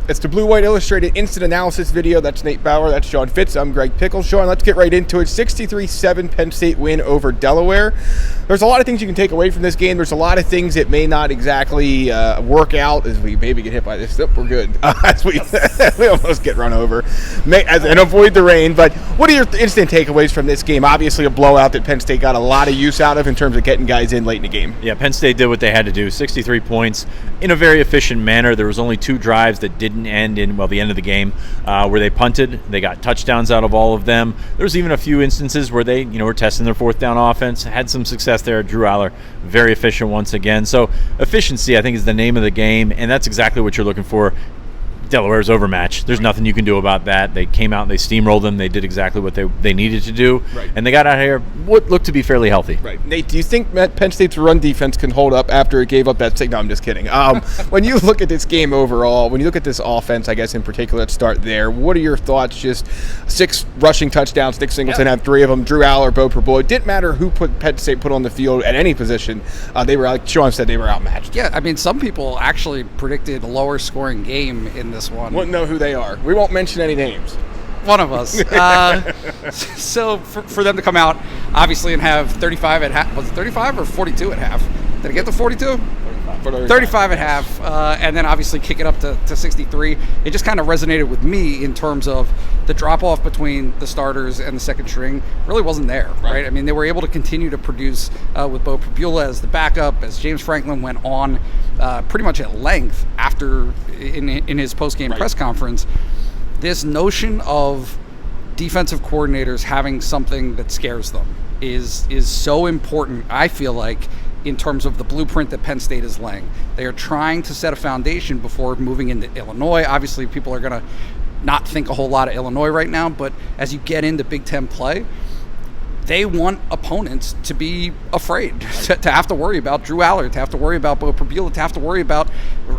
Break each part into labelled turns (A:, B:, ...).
A: It's the Blue White Illustrated Instant Analysis video. That's Nate Bauer. That's Sean Fitz. I'm Greg Pickel. Sean, let's get right into it. 63-7 Penn State win over Delaware. There's a lot of things you can take away from this game. There's a lot of things that may not exactly work out as we maybe get hit by this. We're good. As we almost get run over and avoid the rain. But what are your instant takeaways from this game? Obviously a blowout that Penn State got a lot of use out of in terms of getting guys in late in the game.
B: Yeah, Penn State did what they had to do. 63 points in a very efficient manner. There was only 2 drives that didn't end in, the end of the game where they punted. They got touchdowns out of all of them. There was even a few instances where they, were testing their fourth down offense, had some success there. Drew Allar, very efficient once again. So efficiency, I think, is the name of the game, and that's exactly what you're looking for. Delaware's overmatched. There's nothing you can do about that. They came out and they steamrolled them. They did exactly what they needed to do,
A: right.
B: And they got out of here what looked to be fairly healthy.
A: Right. Nate, do you think Penn State's run defense can hold up after it gave up that signal? No, I'm just kidding. When you look at this game overall, when you look at this offense, I guess in particular, let's start there. What are your thoughts? Just 6 rushing touchdowns. Nick Singleton had 3 of them. Drew Allar, Bo per Boy. It didn't matter who Penn State put on the field at any position. They were, like Sean said, they were outmatched.
C: Yeah, I mean, some people actually predicted a lower scoring game in this one.
A: Wouldn't know who they are. We won't mention any names.
C: One of us. So for them to come out, obviously, and have 35 at half. Was it 35 or 42 at half? Did it get to 42? 35 at half, and then obviously kick it up to 63. It just kind of resonated with me in terms of the drop-off between the starters and the second string really wasn't there, right? I mean, they were able to continue to produce with Bo Pickel as the backup, as James Franklin went on pretty much at length after in his post-game press conference. This notion of defensive coordinators having something that scares them is so important, I feel like, in terms of the blueprint that Penn State is laying. They are trying to set a foundation before moving into Illinois. Obviously, people are going to not think a whole lot of Illinois right now, but as you get into Big Ten play, they want opponents to be afraid, to have to worry about Drew Allar, to have to worry about Bo Pickel, to have to worry about,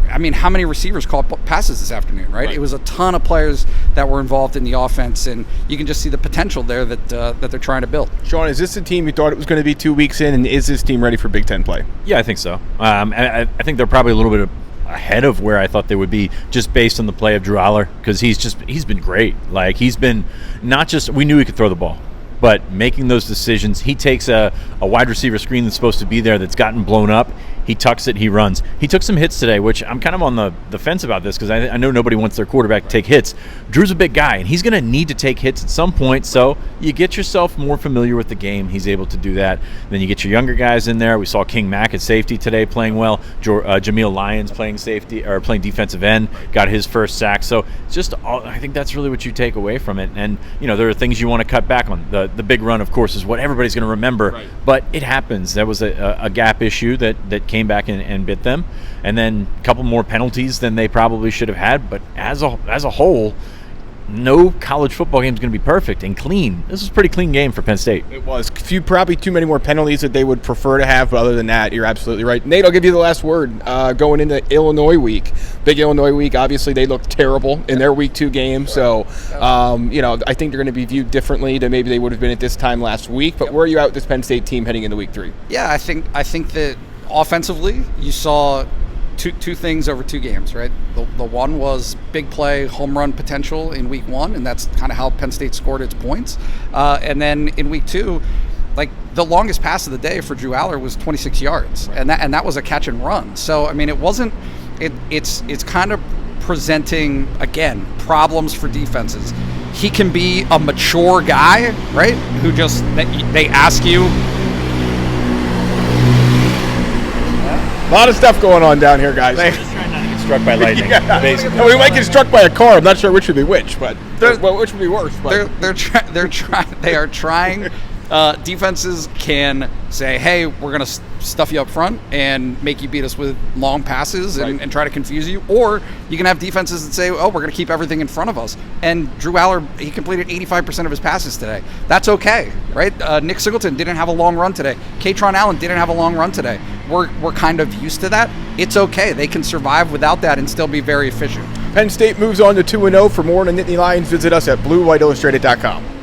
C: how many receivers caught passes this afternoon, right? It was a ton of players that were involved in the offense, and you can just see the potential there that they're trying to build.
A: Sean, is this the team you thought it was going to be 2 weeks in, and is this team ready for Big Ten play?
B: Yeah, I think so. I think they're probably a little bit ahead of where I thought they would be just based on the play of Drew Allar, because he's been great. Like, he's been not just – we knew he could throw the ball, but making those decisions. He takes a wide receiver screen that's supposed to be there that's gotten blown up. He tucks it, he runs. He took some hits today, which I'm kind of on the fence about this because I know nobody wants their quarterback to take hits. Drew's a big guy, and he's going to need to take hits at some point, so you get yourself more familiar with the game. He's able to do that. Then you get your younger guys in there. We saw King Mack at safety today playing well. Nittany Lions playing safety or playing defensive end, got his first sack. So it's just I think that's really what you take away from it. And, there are things you want to cut back on. The big run, of course, is what everybody's going to remember, but it happens. That was a gap issue that came back and bit them, and then a couple more penalties than they probably should have had. But as a whole, no college football game is going to be perfect and clean. This was a pretty clean game for Penn State.
A: It was. Probably too many more penalties that they would prefer to have, but other than that, you're absolutely right. Nate, I'll give you the last word. Going into Illinois week, big Illinois week, obviously they looked terrible in their week 2 game, so I think they're going to be viewed differently than maybe they would have been at this time last week. But where are you at with this Penn State team heading into week 3?
C: Yeah, I think that offensively, you saw two things over 2 games, right? The one was big play, home run potential in week 1, and that's kind of how Penn State scored its points. And then in week 2, like, the longest pass of the day for Drew Allar was 26 yards, and that was a catch and run. So I mean, it wasn't. It's kind of presenting, again, problems for defenses. He can be a mature guy, right? Who just they ask you.
A: A lot of stuff going on down here, guys.
B: Just trying not to get struck by lightning. Basically.
A: We might get struck by a car. I'm not sure which would be which, but which would be worse. But.
C: They are trying. Defenses can say, hey, we're going to stuff you up front and make you beat us with long passes and try to confuse you. Or you can have defenses that say, oh, we're going to keep everything in front of us. And Drew Allar, he completed 85% of his passes today. That's okay, right? Nick Singleton didn't have a long run today. Katron Allen didn't have a long run today. We're kind of used to that. It's okay. They can survive without that and still be very efficient.
A: Penn State moves on to 2-0. For more on the Nittany Lions, visit us at bluewhiteillustrated.com.